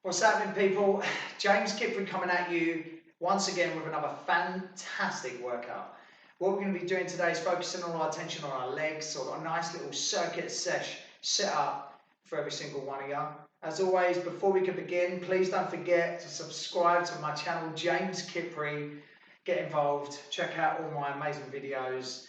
What's happening, people? James Kipring coming at you once again with another fantastic workout. What we're going to be doing today is focusing all our attention on our legs, so a nice little circuit set up for every single one of you. As always, before we can begin, please don't forget to subscribe to my channel, James Kipring. Get involved, check out all my amazing videos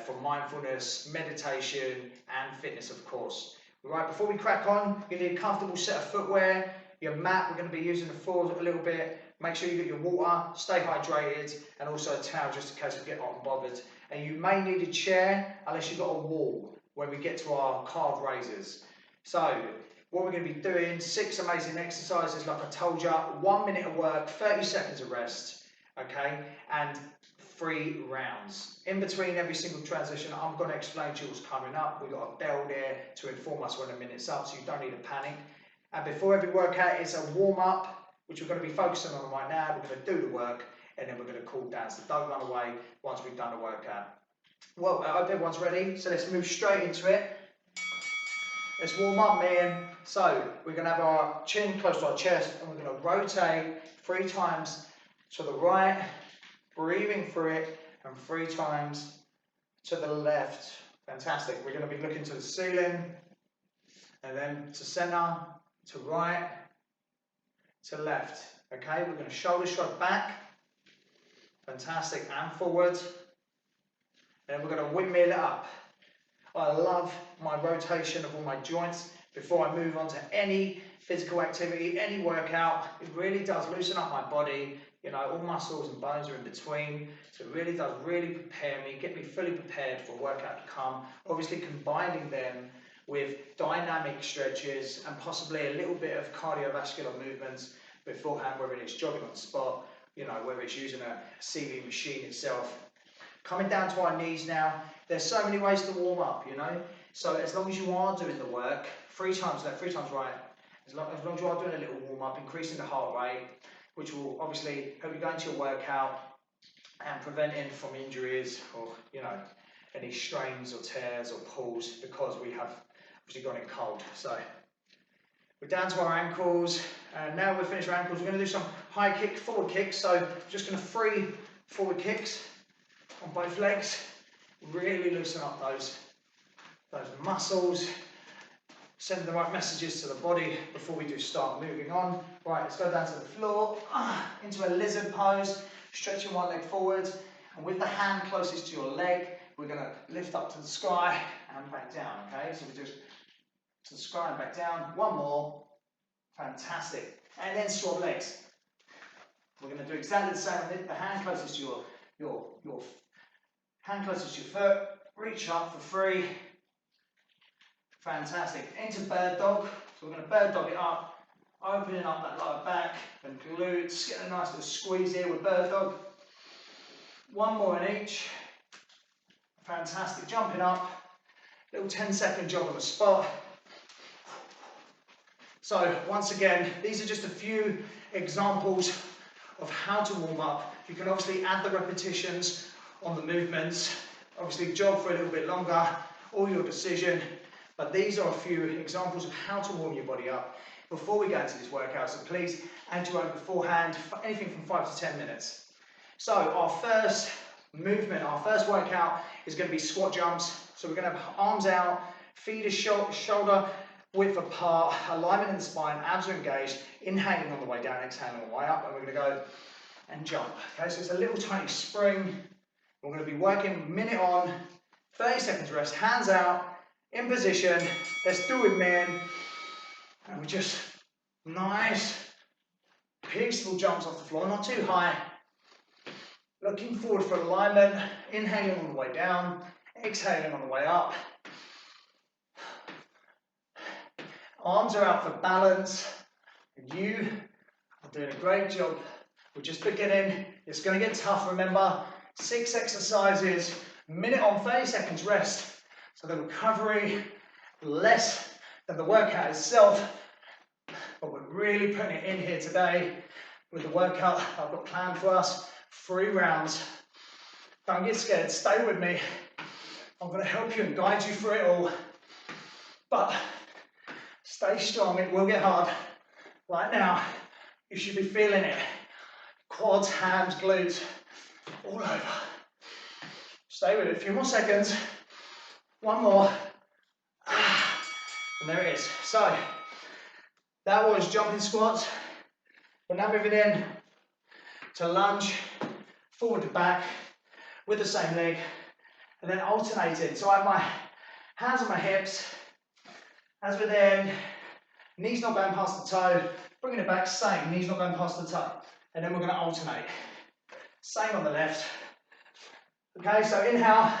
for mindfulness, meditation and fitness, of course. Right, before we crack on, you need a comfortable set of footwear, your mat. We're going to be using the floor a little bit. Make sure you get your water, stay hydrated, and also a towel just in case we get hot and bothered. And you may need a chair unless you've got a wall when we get to our calf raises. So what we're going to be doing, 6 amazing exercises like I told you, 1 minute of work, 30 seconds of rest, okay, and 3 rounds. In between every single transition, I'm going to explain to you what's coming up. We've got a bell there to inform us when a minute's up, so you don't need to panic. And before every workout is a warm-up, which we're going to be focusing on right now. We're going to do the work, and then we're going to cool down. So don't run away once we've done the workout. Well, I hope everyone's ready, so let's move straight into it. Let's warm up, man. So we're going to have our chin close to our chest, and we're going to rotate 3 times to the right, breathing through it, and 3 times to the left. Fantastic. We're going to be looking to the ceiling, and then to center, to right, to left. Okay, we're going to shoulder shrug back. Fantastic. And forward. And we're going to windmill it up. I love my rotation of all my joints before I move on to any physical activity, any workout. It really does loosen up my body. You know, all muscles and bones are in between. So it really does prepare me, get me fully prepared for a workout to come. Obviously combining them with dynamic stretches and possibly a little bit of cardiovascular movements beforehand, whether it's jogging on the spot, you know, whether it's using a CV machine itself. Coming down to our knees now, there's so many ways to warm up, you know. So as long as you are doing the work, 3 times left, 3 times right, as long as you are doing a little warm up, increasing the heart rate, which will obviously help you go into your workout and preventing from injuries or, you know, any strains or tears or pulls, because we have obviously gone in cold. So we're down to our ankles, and now we've finished our ankles. We're going to do some high kick, forward kicks. So I'm just going to 3 forward kicks on both legs. Really loosen up those muscles, send the right messages to the body before we do start moving on. Right, let's go down to the floor, into a lizard pose, stretching one leg forward, and with the hand closest to your leg, we're going to lift up to the sky and back down, okay? So we just to the sky and back down. 1 more. Fantastic. And then swap legs. We're going to do exactly the same with the hand closest to your hand closest to your foot. Reach up for 3. Fantastic. Into bird dog. So we're going to bird dog it up, opening up that lower back and glutes. Get a nice little squeeze here with bird dog. 1 more in each. Fantastic. Jumping up. Little 10-second jog on the spot. So once again, these are just a few examples of how to warm up. You can obviously add the repetitions on the movements, obviously jog for a little bit longer, all your decision, but these are a few examples of how to warm your body up before we go into this workout. So please add your own beforehand, anything from 5 to 10 minutes. So our first movement, our first workout is going to be squat jumps. So we're going to have arms out, feet shoulder width apart, alignment in the spine, abs are engaged, inhaling on the way down, exhaling on the way up, and we're going to go and jump. Okay, so it's a little tiny spring. We're going to be working minute on, 30 seconds rest, hands out, in position. Let's do it, man. And we just nice, peaceful jumps off the floor, not too high. Looking forward for alignment, inhaling on the way down, exhaling on the way up. Arms are out for balance, and you are doing a great job. We're just beginning. It's going to get tough, remember. 6 exercises, minute on, 30 seconds rest. So the recovery, less than the workout itself. But we're really putting it in here today with the workout I've got planned for us. 3 rounds. Don't get scared, stay with me. I'm going to help you and guide you through it all. But stay strong, it will get hard. Right now, you should be feeling it. Quads, hams, glutes, all over. Stay with it a few more seconds. One more. And there it is. So, that was jumping squats. We're now moving in to lunge, forward to back, with the same leg, and then alternating. So I have my hands on my hips, as we're then, knees not going past the toe, bringing it back, same, knees not going past the toe. And then we're going to alternate. Same on the left. Okay, so inhale,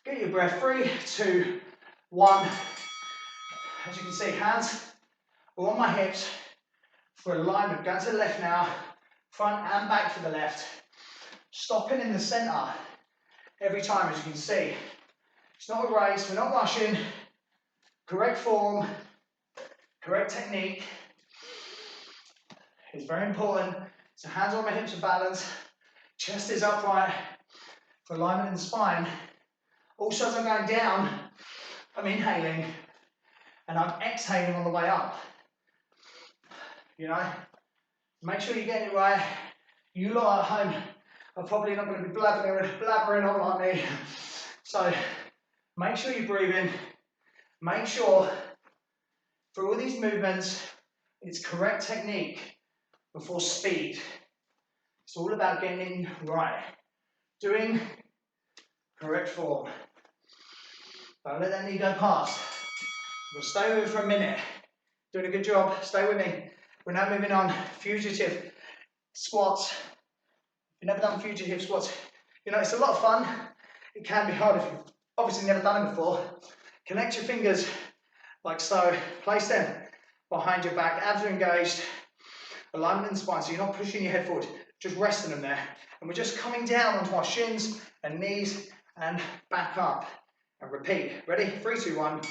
get your breath, 3, 2, 1. As you can see, hands are on my hips for alignment. Going to the left now, front and back to the left. Stopping in the center every time, as you can see. It's not a race, we're not rushing. Correct form, correct technique is very important. So hands on my hips for balance, chest is upright for alignment in the spine. Also, as I'm going down, I'm inhaling and I'm exhaling on the way up. You know, make sure you're getting it right. You lot at home are probably not going to be blabbering on like me. So make sure you're breathing. Make sure for all these movements, it's correct technique before speed. It's all about getting it right. Doing correct form. Don't let that knee go past. We'll stay with it for a minute. Doing a good job. Stay with me. We're now moving on. Fugitive squats. If you've never done fugitive squats, you know, it's a lot of fun. It can be hard if you've obviously never done it before. Connect your fingers like so. Place them behind your back. Abs are engaged. Alignment in the spine, so you're not pushing your head forward. Just resting them there. And we're just coming down onto our shins and knees and back up. And repeat. Ready? 3, 2, 1.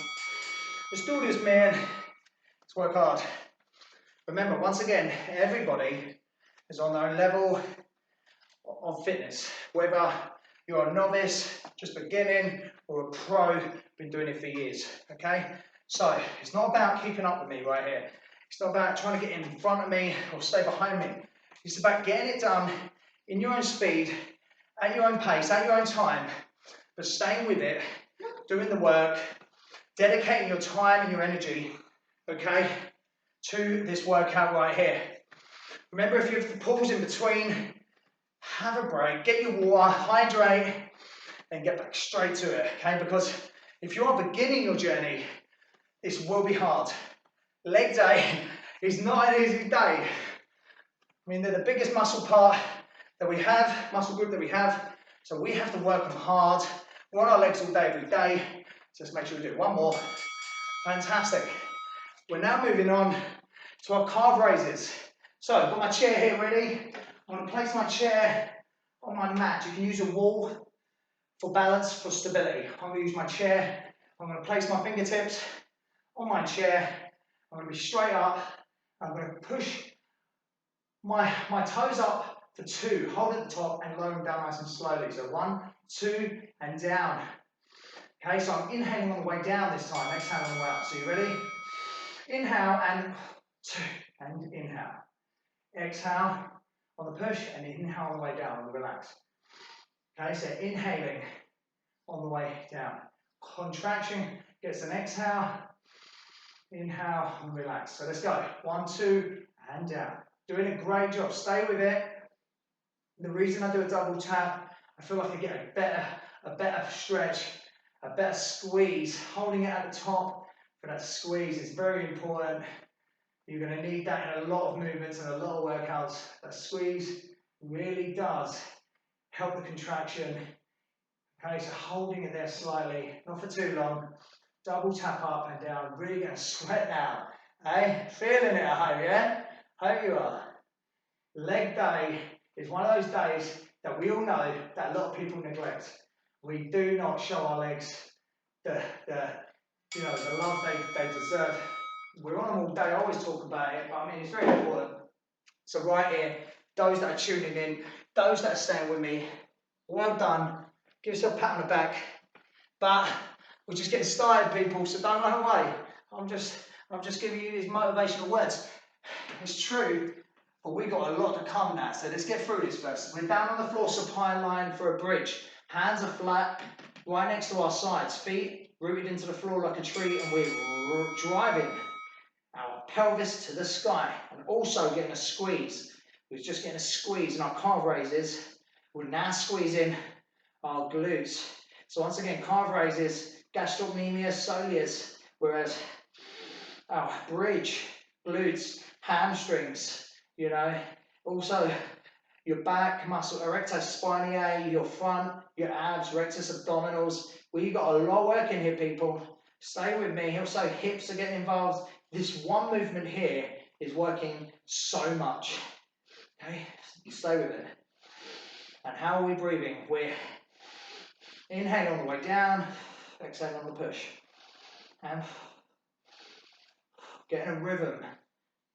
Let's do this, man. Let's work hard. Remember, once again, everybody is on their own level of fitness. Whether you're a novice, just beginning, or a pro, been doing it for years. Okay? So, it's not about keeping up with me right here. It's not about trying to get in front of me or stay behind me. It's about getting it done in your own speed, at your own pace, at your own time, but staying with it, doing the work, dedicating your time and your energy, okay, to this workout right here. Remember, if you have to pause in between, have a break, get your water, hydrate, and get back straight to it, okay? Because if you are beginning your journey, this will be hard. Leg day is not an easy day. I mean, they're the biggest muscle part that we have, muscle group that we have, so we have to work them hard. We're on our legs all day, every day. Just make sure we do it. One more. Fantastic. We're now moving on to our calf raises. So I've got my chair here ready. I'm going to place my chair on my mat. You can use a wall for balance, for stability. I'm going to use my chair. I'm going to place my fingertips on my chair. I'm going to be straight up. I'm going to push my toes up for 2. Hold at the top and lower them down nice and slowly. So 1, 2, and down. Okay, so I'm inhaling on the way down this time. Exhale on the way up. So you ready? Inhale and 2, and inhale. Exhale on the push and inhale on the way down, on the relax. Okay, so inhaling on the way down. Contraction gets an exhale. Inhale and relax. So let's go. 1, 2, and down. Doing a great job. Stay with it. The reason I do a double tap, I feel like I get a better stretch, a better squeeze. Holding it at the top for that squeeze is very important. You're going to need that in a lot of movements and a lot of workouts. That squeeze really does help the contraction. Okay, so holding it there slightly, not for too long. Double tap up and down. Really going to sweat now. Hey, feeling it at home, yeah? Hope you are. Leg day is one of those days that we all know that a lot of people neglect. We do not show our legs the love they deserve. We're on them all day. I always talk about it, but I mean, it's very important. So right here, those that are tuning in, those that are staying with me, well done. Give yourself a pat on the back. But we're just getting started, people, so don't run away. I'm just giving you these motivational words. it's true, but we got a lot to come now, so let's get through this first. We're down on the floor, supine line for a bridge. Hands are flat, right next to our sides. Feet rooted into the floor like a tree, and we're driving our pelvis to the sky, and also getting a squeeze. We're just getting a squeeze in our calf raises. We're now squeezing our glutes. So once again, calf raises, gastrocnemius, soleus, whereas our bridge, glutes, hamstrings, you know, also your back muscle, erectus spinae, your front, your abs, rectus abdominals. We got a lot of work in here, people. Stay with me. Also, hips are getting involved. This one movement here is working so much. Okay, stay with it. And how are we breathing? We're inhaling on the way down, exhaling on the push. And getting a rhythm.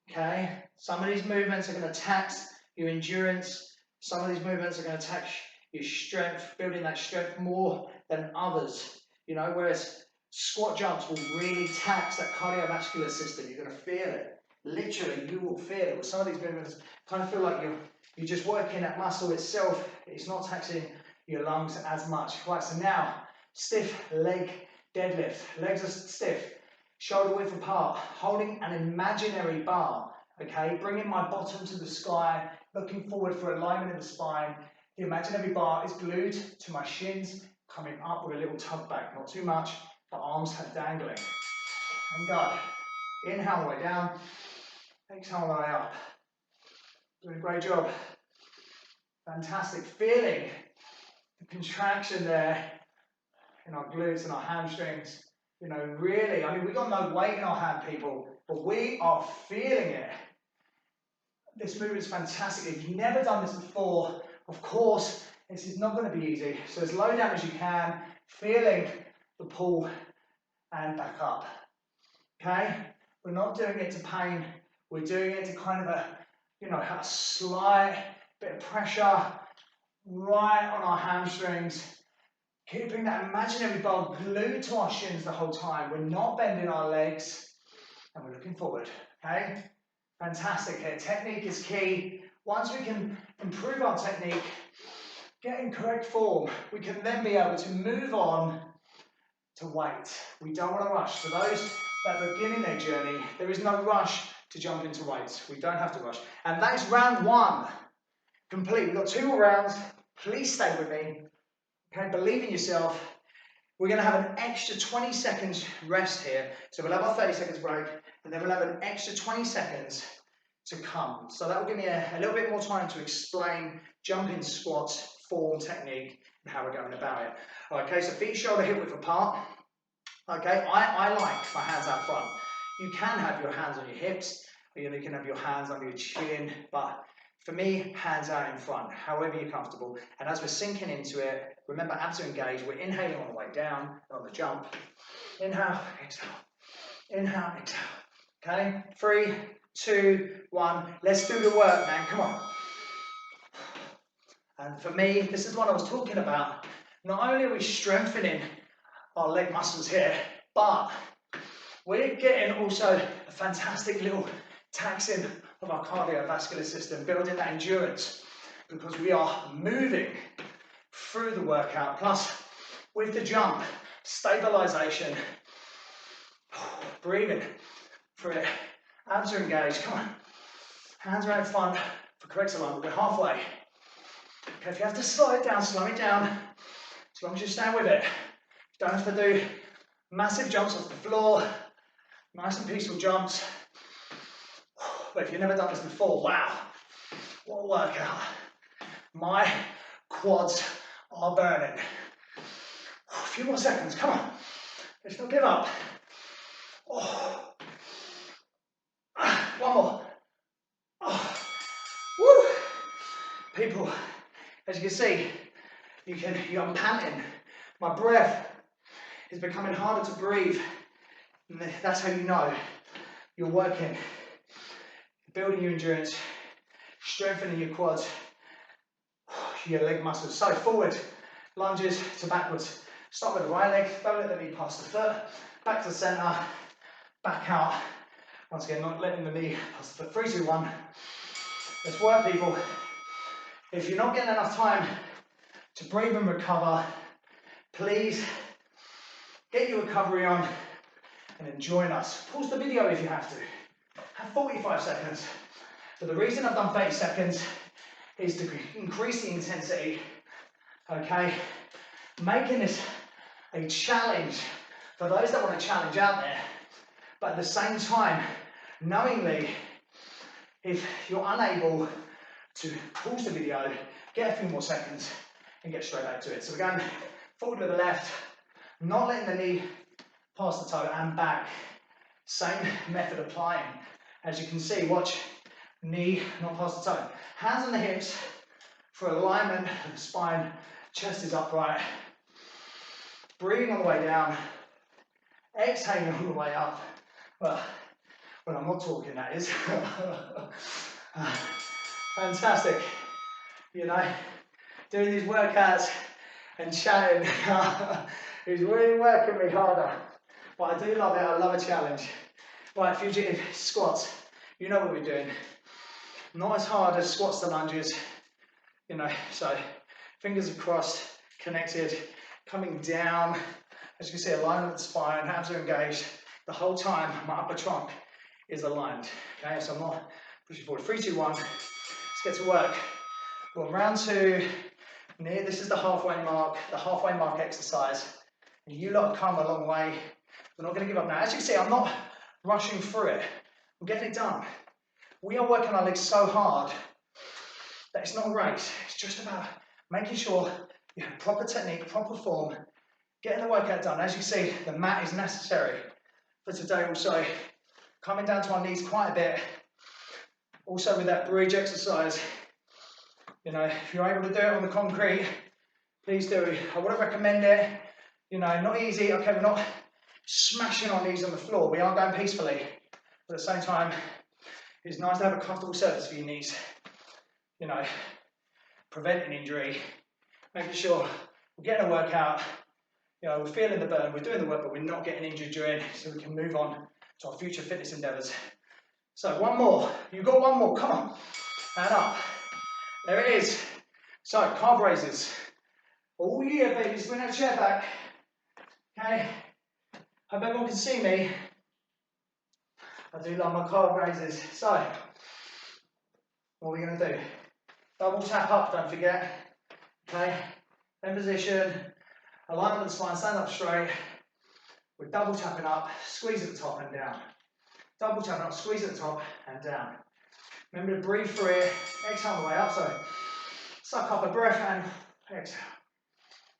Okay, some of these movements are going to tax your endurance. Some of these movements are going to tax your strength, building that strength more than others. You know, whereas squat jumps will really tax that cardiovascular system. You're going to feel it. Literally, you will feel it. Some of these movements kind of feel like you're just working that muscle itself. It's not taxing your lungs as much. Right, so now, stiff leg deadlift. Legs are stiff. Shoulder width apart. Holding an imaginary bar. Okay, bringing my bottom to the sky. Looking forward for alignment in the spine. The imaginary bar is glued to my shins. Coming up with a little tug back. Not too much, but arms are dangling. And go. Inhale the way down. Exhale the way up. Doing a great job. Fantastic. Feeling the contraction there in our glutes and our hamstrings. You know, really, I mean, we've got no weight in our hand, people, but we are feeling it. This movement is fantastic. If you've never done this before, of course, this is not going to be easy. So as low down as you can, feeling the pull and back up. Okay? We're not doing it to pain. We're doing it to kind of have a slight bit of pressure right on our hamstrings, keeping that imaginary bar glued to our shins the whole time. We're not bending our legs, and we're looking forward, okay? Fantastic here. Technique is key. Once we can improve our technique, get in correct form, we can then be able to move on to weight. We don't want to rush. For those that are beginning their journey, there is no rush to jump into weights. We don't have to rush. And that is round one complete. We've got 2 more rounds. Please stay with me. Okay, believe in yourself. We're going to have an extra 20 seconds rest here. So we'll have our 30 seconds break, and then we'll have an extra 20 seconds to come. So that will give me a little bit more time to explain jumping squats, form, technique, and how we're going about it. Okay, so feet, shoulder, hip width apart. Okay, I like my hands out front. You can have your hands on your hips, or you can have your hands under your chin, but for me, hands out in front, however you're comfortable. And as we're sinking into it, remember abs are engaged. We're inhaling on the way down, on the jump. Inhale, exhale. Inhale, exhale. Okay, 3, 2, 1. Let's do the work, man. Come on. And for me, this is what I was talking about. Not only are we strengthening our leg muscles here, but we're getting also a fantastic little taxing of our cardiovascular system, building that endurance, because we are moving through the workout. Plus, with the jump, stabilization, breathing through it. Abs are engaged. Come on. Hands are out front for correct alignment. We're halfway. Okay, if you have to slow it down, slow it down. As long as you stay with it. You don't have to do massive jumps off the floor. Nice and peaceful jumps. But if you've never done this before, wow, what a workout. My quads are burning. A few more seconds, come on. Let's not give up. Oh. One more. Oh. Woo. People, as you can see, I'm panting. My breath is becoming harder to breathe. And that's how you know you're working. Building your endurance, strengthening your quads, your leg muscles. So forward lunges to backwards. Start with the right leg, don't let the knee pass the foot. Back to the center, back out. Once again, not letting the knee pass the foot. 3, 2, 1. Let's work, people. If you're not getting enough time to breathe and recover, please get your recovery on and then join us. Pause the video if you have to. Have 45 seconds. But the reason I've done 30 seconds is to increase the intensity, okay? Making this a challenge for those that want to challenge out there, but at the same time, knowingly, if you're unable to pause the video, get a few more seconds and get straight back to it. So we're going forward with the left, not letting the knee pass the toe, and back. Same method applying. As you can see, watch, knee not past the toe. Hands on the hips for alignment of the spine, chest is upright. Breathing on the way down, exhaling on the way up. Well, when I'm not talking, that is. Fantastic. You know, doing these workouts and chatting is really working me harder. But I do love it, I love a challenge. Right, fugitive squats, you know what we're doing. Not as hard as squats to lunges, you know, so fingers are crossed, connected, coming down. As you can see, alignment of the spine, hands are engaged. The whole time, my upper trunk is aligned. Okay, so I'm not pushing forward. 3, 2, 1, let's get to work. Well, round 2, this is the halfway mark exercise. You lot have come a long way. We're not going to give up now. As you can see, I'm not rushing through it. I'm getting it done. We are working our legs so hard that it's not a race. It's just about making sure you have proper technique, proper form, getting the workout done. As you see, the mat is necessary for today also. Coming down to our knees quite a bit. Also with that bridge exercise, you know, if you're able to do it on the concrete, please do. I wouldn't recommend it. You know, not easy. Okay, we're not smashing our knees on the floor. We are going peacefully. But at the same time, it's nice to have a comfortable surface for your knees. You know, preventing injury, making sure we're getting a workout. You know, we're feeling the burn, we're doing the work, but we're not getting injured during, so we can move on to our future fitness endeavours. So one more. You've got one more. Come on. And up. There it is. So calf raises. Oh yeah, babies. Bring that chair back. Okay. Hope everyone can see me. I do love my calf raises. So, what are we going to do? Double tap up, don't forget. Okay. In position. Alignment of the spine, stand up straight. We're double tapping up, squeeze at the top and down. Double tapping up, squeeze at the top and down. Remember to breathe through it, exhale on the way up. So, suck up a breath and exhale.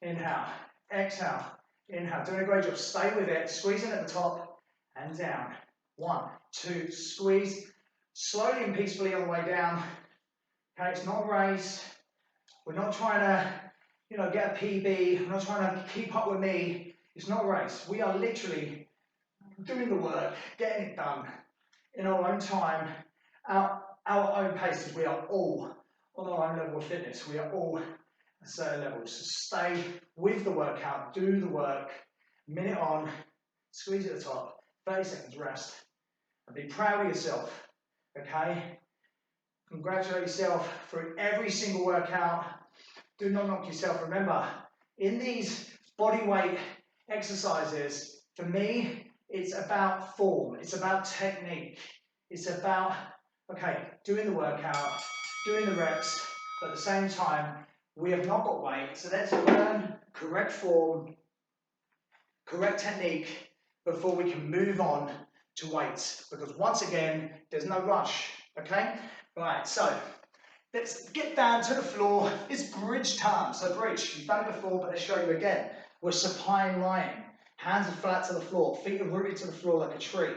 Inhale, exhale, inhale. Doing a great job. Stay with it, squeezing at the top and down. 1, 2, squeeze. Slowly and peacefully on the way down. Okay, it's not a race. We're not trying to, you know, get a PB. We're not trying to keep up with me. It's not a race. We are literally doing the work, getting it done in our own time, our own paces. We are all on our own level of fitness. We are all at certain levels. So stay with the workout, do the work, minute on, squeeze at the top, 30 seconds rest, and be proud of yourself, okay? Congratulate yourself for every single workout. Do not knock yourself. Remember, in these body weight exercises, for me, it's about form, it's about technique, it's about, okay, doing the workout, doing the reps, but at the same time, we have not got weight, so let's learn correct form, correct technique, before we can move on to weights, because once again, there's no rush, okay? Right, so, let's get down to the floor. It's bridge time. So bridge, you've done it before, but let's show you again. We're supine lying. Hands are flat to the floor. Feet are rooted to the floor like a tree.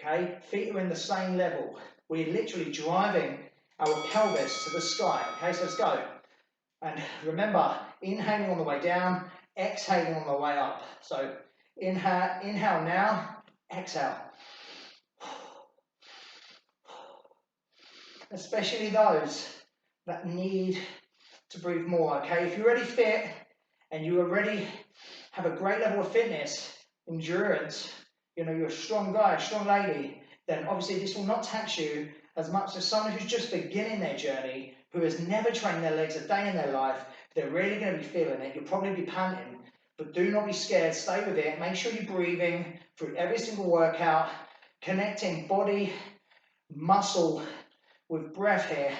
Okay? Feet are in the same level. We're literally driving our pelvis to the sky. Okay, so let's go. And remember, inhaling on the way down, exhaling on the way up. So inhale now, exhale. Especially those that need to breathe more, okay? If you're already fit and you already have a great level of fitness, endurance, you know, you're a strong guy, strong lady, then obviously this will not tax you as much as someone who's just beginning their journey, who has never trained their legs a day in their life. They're really going to be feeling it. You'll probably be panting, but do not be scared. Stay with it. Make sure you're breathing through every single workout, connecting body, muscle with breath here,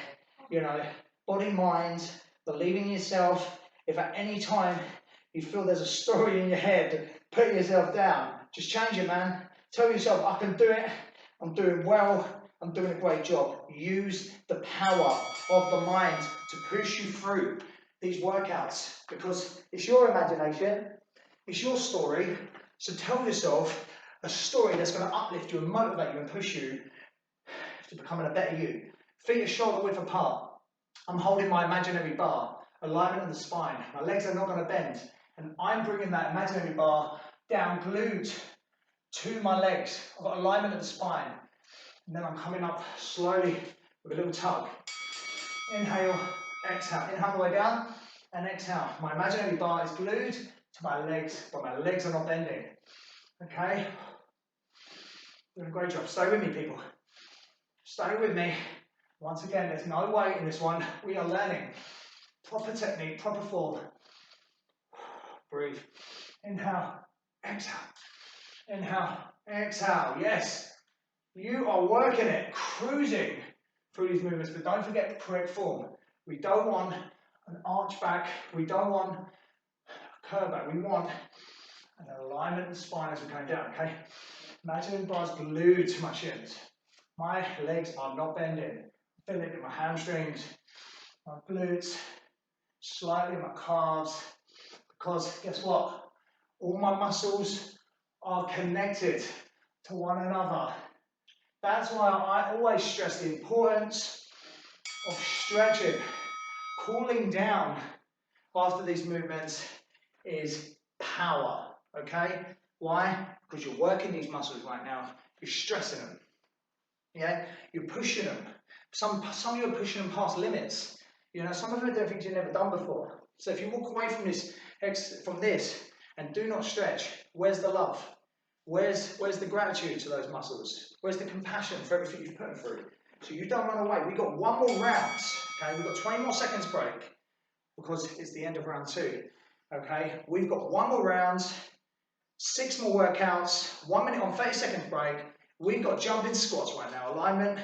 you know, body, mind, believing in yourself. If at any time you feel there's a story in your head, put yourself down. Just change it, man. Tell yourself, I can do it. I'm doing well. I'm doing a great job. Use the power of the mind to push you through these workouts, because it's your imagination, it's your story. So tell yourself a story that's going to uplift you and motivate you and push you to becoming a better you. Feet are shoulder width apart. I'm holding my imaginary bar, alignment of the spine. My legs are not going to bend, and I'm bringing that imaginary bar down, glued to my legs. I've got alignment of the spine, and then I'm coming up slowly with a little tug. Inhale, exhale. Inhale the way down, and exhale. My imaginary bar is glued to my legs, but my legs are not bending. Okay? Doing a great job. Stay with me, people. Stay with me. Once again, there's no weight in this one. We are learning. Proper technique, proper form. Breathe. Inhale, exhale. Inhale, exhale. Yes. You are working it, cruising through these movements, but don't forget the correct form. We don't want an arch back. We don't want a curve back. We want an alignment of the spine as we're going down, okay? Imagine the bar's glued to my shins. My legs are not bending. I feel it in my hamstrings, my glutes, slightly in my calves, because guess what? All my muscles are connected to one another. That's why I always stress the importance of stretching. Cooling down after these movements is power, okay? Why? Because you're working these muscles right now. You're stressing them. Yeah? You're pushing them. Some of you are pushing them past limits. You know, some of them are doing things you've never done before. So if you walk away from this and do not stretch, where's the love? Where's the gratitude to those muscles? Where's the compassion for everything you've put them through? So you don't run away. We've got one more round. Okay, we've got 20 more seconds break because it's the end of round 2. Okay, we've got one more round, 6 more workouts, 1 minute on 30 seconds break. We've got jumping squats right now. Alignment,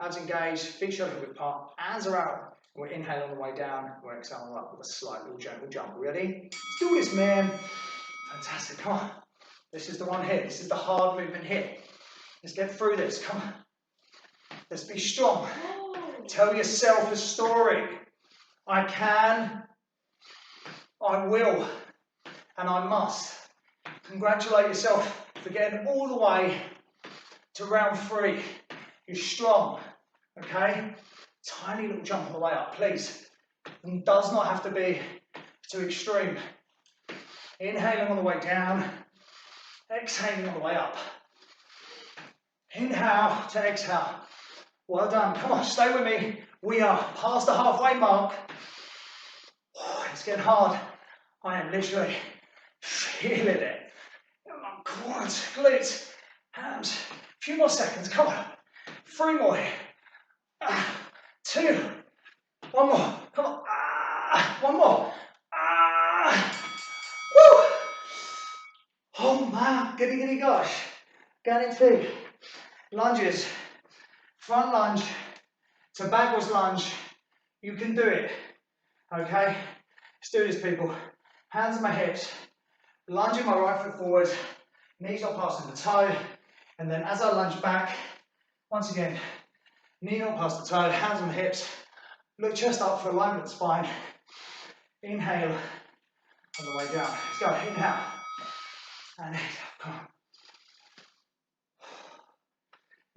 abs engaged, feet shoulder width apart, hands are out. We're inhaling on the way down, we're exhaling up with a slight little gentle jump. Ready? Let's do this, man. Fantastic, come on. This is the one here. This is the hard movement here. Let's get through this, come on. Let's be strong. Tell yourself a story. I can, I will, and I must. Congratulate yourself for getting all the way to round 3. You're strong, okay? Tiny little jump on the way up, please. It does not have to be too extreme. Inhaling on the way down, exhaling on the way up. Inhale to exhale. Well done. Come on, stay with me. We are past the halfway mark. Oh, it's getting hard. I am literally feeling it. In my quads, glutes, hams. A few more seconds. Come on. 3 more here. 2. 1 more. Come on. 1 more. Woo! Oh man, goody gosh. Going into lunges. Front lunge to backwards lunge. You can do it. Okay? Let's do this, people. Hands on my hips. Lunging my right foot forward. Knees not passing the toe. And then as I lunge back, once again, knee not past the toe, hands on the hips. Look chest up for alignment of the spine. Inhale on the way down. Let's go. Inhale. And exhale. Come on.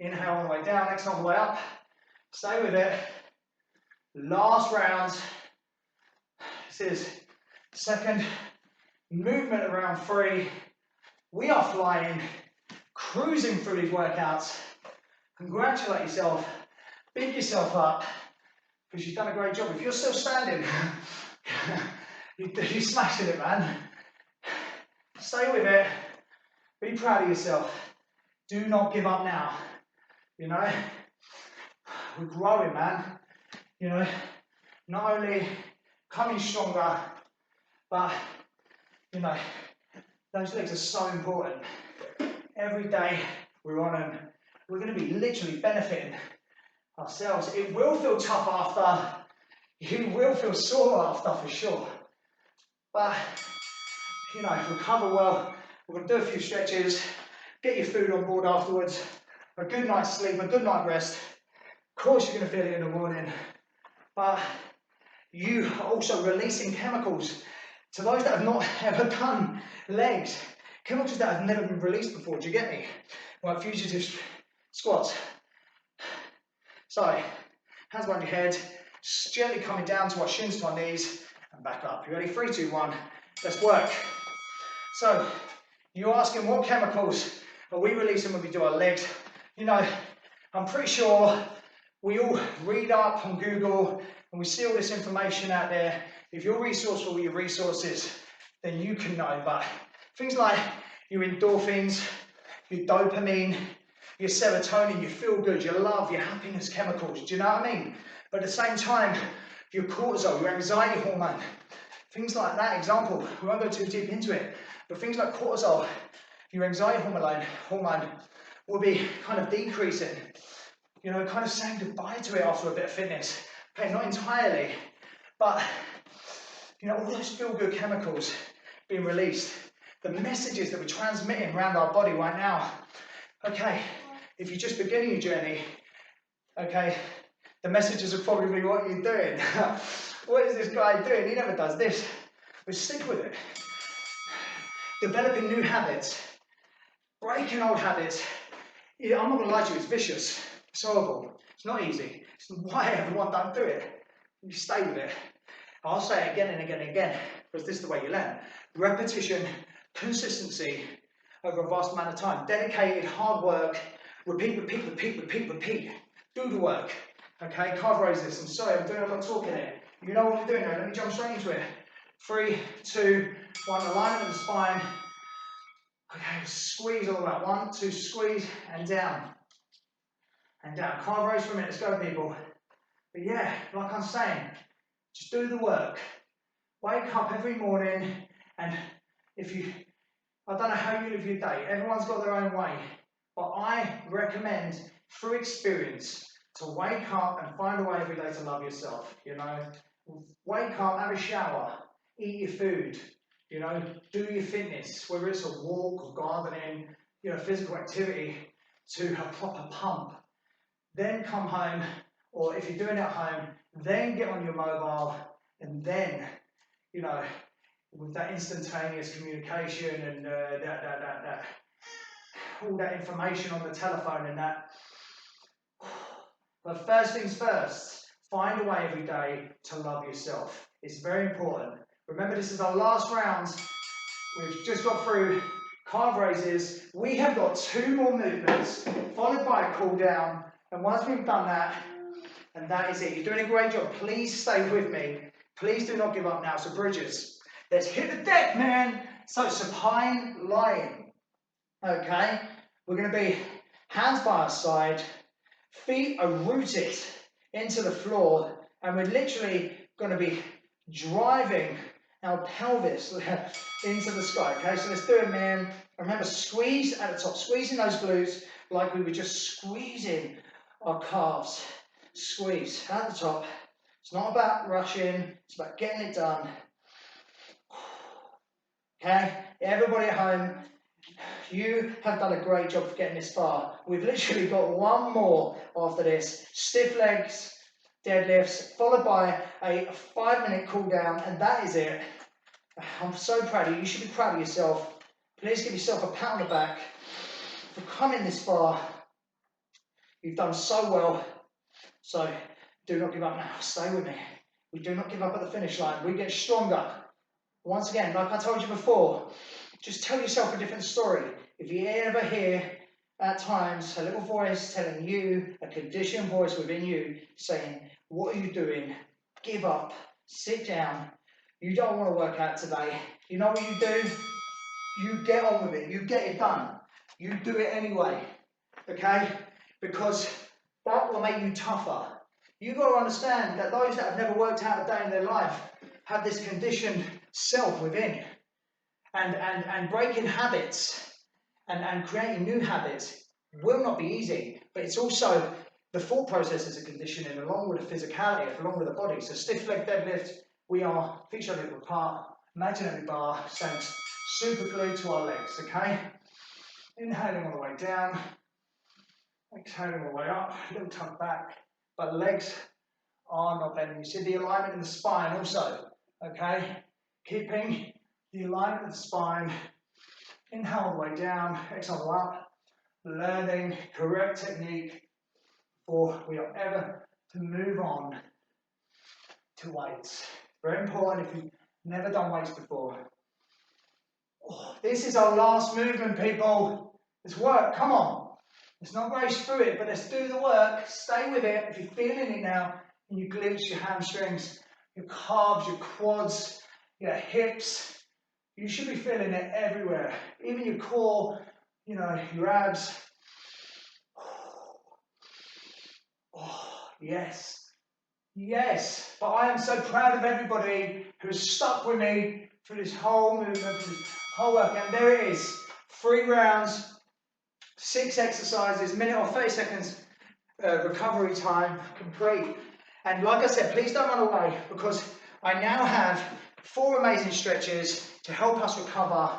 Inhale on the way down, exhale on the way up. Stay with it. Last round. This is second movement of round 3. We are flying, cruising through these workouts. Congratulate yourself. Big yourself up because you've done a great job. If you're still standing, you're smashing it, man. Stay with it. Be proud of yourself. Do not give up now. You know, we're growing, man. You know, not only coming stronger, but you know, those legs are so important. Every day we're on them, we're going to be literally benefiting ourselves. It will feel tough after, you will feel sore after for sure. But, you know, recover well. We're going to do a few stretches, get your food on board afterwards, a good night's sleep, a good night rest. Of course you're going to feel it in the morning, but you are also releasing chemicals. To those that have not ever done legs, chemicals that have never been released before, do you get me? Like fugitive squats. So, hands behind your head, gently coming down to our shins to our knees, and back up. You ready? 3, 2, 1, let's work. So, you're asking what chemicals are we releasing when we do our legs? You know, I'm pretty sure we all read up on Google and we see all this information out there. If you're resourceful with your resources, then you can know. But things like your endorphins, your dopamine, your serotonin, your feel good, your love, your happiness chemicals, do you know what I mean? But at the same time, your cortisol, your anxiety hormone, things like that, example, we won't go too deep into it, but things like cortisol, your anxiety hormone will be kind of decreasing, you know, kind of saying goodbye to it after a bit of fitness. Okay, not entirely, but you know, all those feel-good chemicals being released, the messages that we're transmitting around our body right now. Okay, if you're just beginning your journey, okay, the messages are probably what you're doing. What is this guy doing? He never does this. But stick with it. Developing new habits, breaking old habits. Yeah, I'm not gonna lie to you, it's vicious, it's horrible, it's not easy. It's why everyone don't do it. You stay with it. I'll say it again and again and again, because this is the way you learn. Repetition, consistency over a vast amount of time. Dedicated, hard work, repeat, repeat, repeat, repeat, repeat. Do the work. Okay, calf raises. I'm sorry, I'm doing a lot of talking here. You know what we're doing now, let me jump straight into it. 3, 2, 1, alignment of the spine. Okay, squeeze all the way. 1, 2, squeeze, and down. And down. Calf raise for a minute, let's go people. But yeah, like I'm saying, just do the work. Wake up every morning, and if you, I don't know how you live your day, everyone's got their own way, but I recommend, through experience, to wake up and find a way every day to love yourself, you know. Wake up, have a shower, eat your food, you know, do your fitness, whether it's a walk or gardening, you know, physical activity, to a proper pump. Then come home, or if you're doing it at home, then get on your mobile, and then, you know, with that instantaneous communication and all that information on the telephone and that. But first things first, find a way every day to love yourself. It's very important. Remember, this is our last round. We've just got through calf raises. We have got 2 more movements, followed by a cool down. And once we've done that, and that is it. You're doing a great job. Please stay with me. Please do not give up now. So bridges. Let's hit the deck, man. So supine lying. Okay. We're going to be hands by our side. Feet are rooted into the floor. And we're literally going to be driving our pelvis into the sky. Okay. So let's do it, man. Remember, squeeze at the top. Squeezing those glutes like we were just squeezing our calves. Squeeze at the top. It's not about rushing, it's about getting it done. Okay, everybody at home, you have done a great job of getting this far. We've literally got 1 more after this. Stiff legs, deadlifts, followed by a 5-minute cool down, and that is it. I'm so proud of you. You should be proud of yourself. Please give yourself a pat on the back for coming this far. You've done so well. So do not give up now. Stay with me. We do not give up at the finish line. We get stronger. Once again, like I told you before, just tell yourself a different story. If you ever hear at times a little voice telling you, a conditioned voice within you saying, what are you doing? Give up. Sit down. You don't want to work out today. You know what you do? You get on with it. You get it done. You do it anyway. Okay? because that will make you tougher. You've got to understand that those that have never worked out a day in their life have this conditioned self within. And breaking habits and creating new habits will not be easy, but it's also the thought process is a conditioning along with the physicality, along with the body. So stiff leg deadlift, we are feet shoulder width apart, imaginary bar, staying super glued to our legs, okay? Inhaling all the way down, exhaling all the way up, a little tuck back, but legs are not bending. You see the alignment in the spine also, okay? Keeping the alignment of the spine, inhale all the way down, exhale up, learning correct technique before we are ever to move on to weights. Very important if you've never done weights before. Oh, this is our last movement, people. Let's work, come on. Let's not race through it, but let's do the work. Stay with it. If you're feeling it now, in your glutes, your hamstrings, your calves, your quads, your hips, you should be feeling it everywhere. Even your core, you know, your abs. Oh, yes. Yes. But I am so proud of everybody who has stuck with me through this whole movement, through this whole work. And there it is. 3 rounds, 6 exercises, minute or 30 seconds recovery time complete. And like I said, please don't run away, because I now have 4 amazing stretches to help us recover.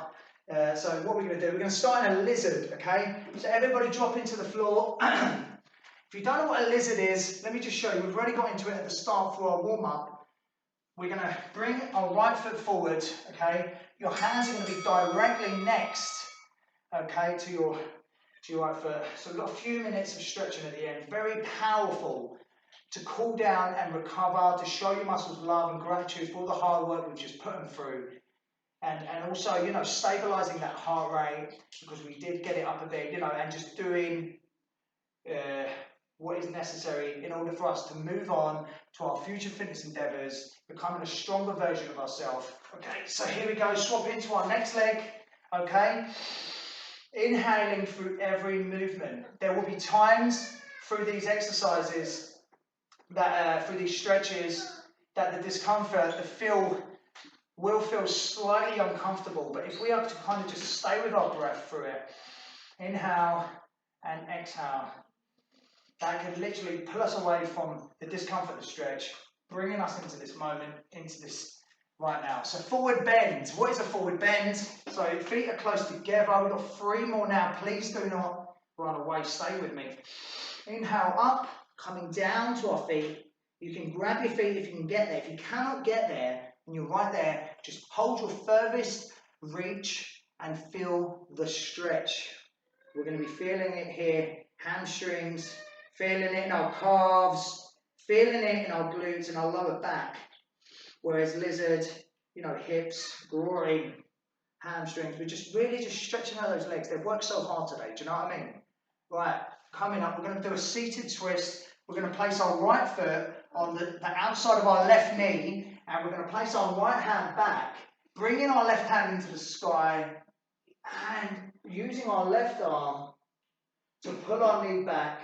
So what we're going to do, we're going to start in a lizard, okay? So everybody drop into the floor. If you don't know what a lizard is, let me just show you. We've already got into it at the start for our warm-up. We're going to bring our right foot forward, okay? Your hands are going to be directly next, okay, to your right foot. So we've got a few minutes of stretching at the end. Very powerful to cool down and recover, to show your muscles love and gratitude for all the hard work we've just put them through. And also, you know, stabilizing that heart rate, because we did get it up a bit, you know, and just doing what is necessary in order for us to move on to our future fitness endeavors, becoming a stronger version of ourselves. Okay, so here we go, swap into our next leg, okay? Inhaling through every movement. There will be times through these exercises, that through these stretches, that the discomfort, will feel slightly uncomfortable, but if we are to kind of just stay with our breath through it, inhale and exhale, that can literally pull us away from the discomfort of the stretch, bringing us into this moment, into this right now. So forward bend. What is a forward bend? So feet are close together. We've got 3 more now. Please do not run away. Stay with me. Inhale up, coming down to our feet. You can grab your feet if you can get there. If you cannot get there, and you're right there, just hold your furthest reach and feel the stretch. We're going to be feeling it here. Hamstrings, feeling it in our calves, feeling it in our glutes and our lower back. Whereas lizard, you know, hips, groin, hamstrings, we're just really stretching out those legs. They've worked so hard today, do you know what I mean? Right, coming up, we're going to do a seated twist. We're going to place our right foot on the outside of our left knee, and we're going to place our right hand back, bringing our left hand into the sky, and using our left arm to pull our knee back,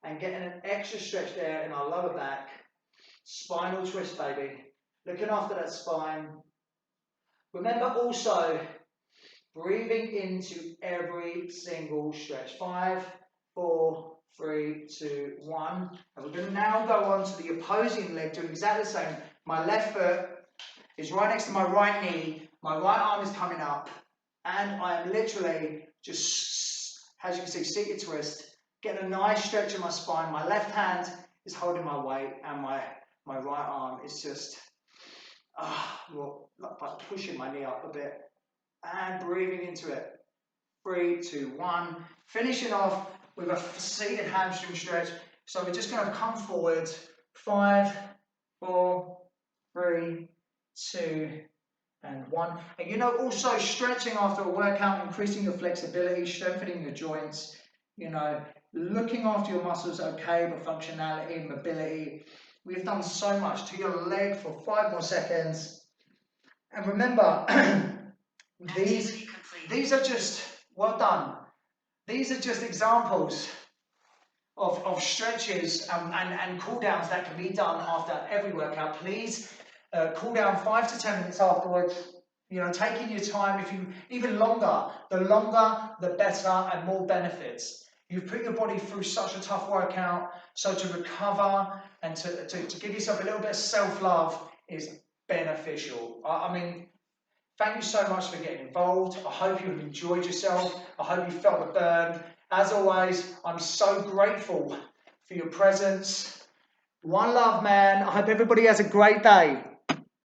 and getting an extra stretch there in our lower back. Spinal twist, baby. Looking after that spine. Remember also breathing into every single stretch. 5, 4, 3, 2, 1. And we're going to now go on to the opposing leg, doing exactly the same. My left foot is right next to my right knee. My right arm is coming up. And I am literally just, as you can see, seated twist. Getting a nice stretch in my spine. My left hand is holding my weight, and my right arm is just like pushing my knee up a bit. And breathing into it. 3, 2, 1. Finishing off with a seated hamstring stretch. So we're just going to come forward. 5, 4, 3, 2, and 1. And you know, also stretching after a workout, increasing your flexibility, strengthening your joints, you know, looking after your muscles, okay, but functionality, mobility. We've done so much to your leg for 5 more seconds. And remember, these are just, well done. These are just examples of stretches and cool downs that can be done after every workout. Please cool down 5 to 10 minutes afterwards. You know, taking your time, if you even longer, the better and more benefits. You've put your body through such a tough workout, so to recover and to give yourself a little bit of self-love is beneficial. I mean, thank you so much for getting involved. I hope you've enjoyed yourself. I hope you felt the burn. As always, I'm so grateful for your presence. One love, man. I hope everybody has a great day.